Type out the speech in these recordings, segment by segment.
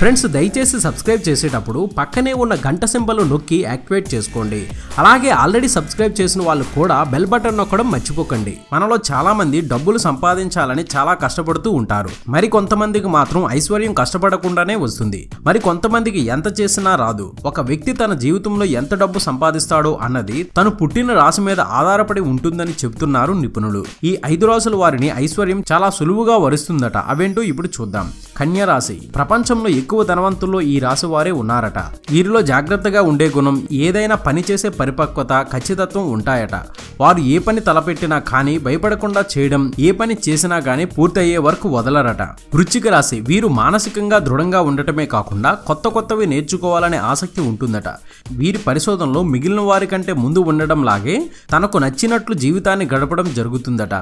Friends దయచేసి subscribe చేసేటప్పుడు పక్కనే ఉన్న గంట సింబల్ నొక్కి యాక్టివేట్ చేసుకోండి. అలాగే ఆల్రెడీ సబ్స్క్రైబ్ చేసిన వాళ్ళు కూడా బెల్ బటన్ నొక్కడం మర్చిపోకండి. మనలో చాలా మంది డబ్బులు సంపాదించాలని చాలా కష్టపడుతూ ఉంటారు. మరి కొంతమందికి మాత్రం ఐశ్వర్యం కష్టపడకుండానే వస్తుంది. మరి కొంతమందికి ఎంత చేసినా రాదు. ఒక వ్యక్తి తన జీవితంలో ఎంత డబ్బు సంపాదిస్తాడో అన్నది తను పుట్టిన రాశి మీద ఆధారపడి ఉంటుందని చెప్తున్నారు నిపుణులు. ఈ 5 రాశుల వారిని ఐశ్వర్యం చాలా సులువుగా వరిస్తుందట. అవేంటో ఇప్పుడు చూద్దాం. కన్యా రాశి. ప్రపంచంలో ఎక్కువ ధనవంతుల్లో ఈ రాశి వారే ఉన్నారట. వీరిలో జాగ్రత్తగా ఉండే గుణం, ఏదైనా పని చేసే పరిపక్వత, ఖచ్చితత్వం ఉంటాయట. వారు ఏ పని తలపెట్టినా కానీ భయపడకుండా చేయడం, ఏ పని చేసినా గానీ పూర్తయ్యే వరకు వదలరట. వృశ్చిక రాశి. వీరు మానసికంగా దృఢంగా ఉండటమే కాకుండా కొత్తవి నేర్చుకోవాలనే ఆసక్తి ఉంటుందట. వీరి పరిశోధనలో మిగిలిన వారి కంటే ముందు ఉండడం లాగే తనకు నచ్చినట్లు జీవితాన్ని గడపడం జరుగుతుందట.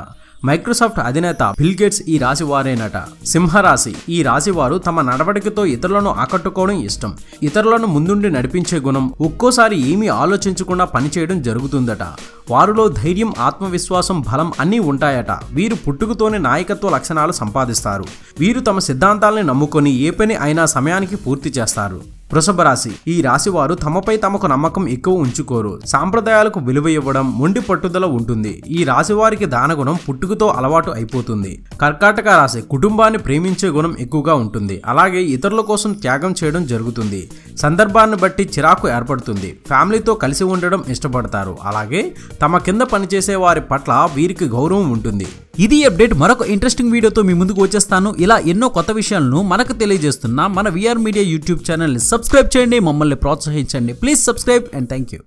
మైక్రోసాఫ్ట్ అధినేత బిల్ గేట్స్ ఈ రాశి వారేనట. సింహరాశి. ఈ రాశి వారు తమ నడవడికతో ఇతరులను ఆకట్టుకోవడం ఇష్టం. ఇతరులను ముందుండి నడిపించే గుణం, ఒక్కోసారి ఏమీ ఆలోచించకుండా పనిచేయడం జరుగుతుందట. వారిలో ధైర్యం, ఆత్మవిశ్వాసం, బలం అన్నీ ఉంటాయట. వీరు పుట్టుకతోనే నాయకత్వ లక్షణాలు సంపాదిస్తారు. వీరు తమ సిద్ధాంతాలని నమ్ముకొని ఏ పని అయినా సమయానికి పూర్తి చేస్తారు. వృషభ రాశి. ఈ రాశి వారు తమపై తమకు నమ్మకం ఎక్కువ ఉంచుకోరు. సాంప్రదాయాలకు విలువ ఇవ్వడం, మొండి పట్టుదల ఉంటుంది. ఈ రాశి వారికి దానగుణం పుట్టుకతో అలవాటు అయిపోతుంది. కర్కాటక రాశి. కుటుంబాన్ని ప్రేమించే గుణం ఎక్కువగా ఉంటుంది. అలాగే ఇతరుల కోసం త్యాగం చేయడం జరుగుతుంది. సందర్భాన్ని బట్టి చిరాకు ఏర్పడుతుంది. ఫ్యామిలీతో కలిసి ఉండడం ఇష్టపడతారు. అలాగే తమ కింద పనిచేసే వారి పట్ల వీరికి గౌరవం ఉంటుంది. ఇది అప్డేట్. మరొక ఇంట్రెస్టింగ్ వీడియోతో మీ ముందుకు వచ్చేస్తాను. ఇలా ఎన్నో కొత్త విషయాలను మనకు తెలియజేస్తున్న మన విఆర్ మీడియా యూట్యూబ్ ఛానల్ని సబ్స్క్రైబ్ చేయండి, మమ్మల్ని ప్రోత్సహించండి. Please subscribe and thank you.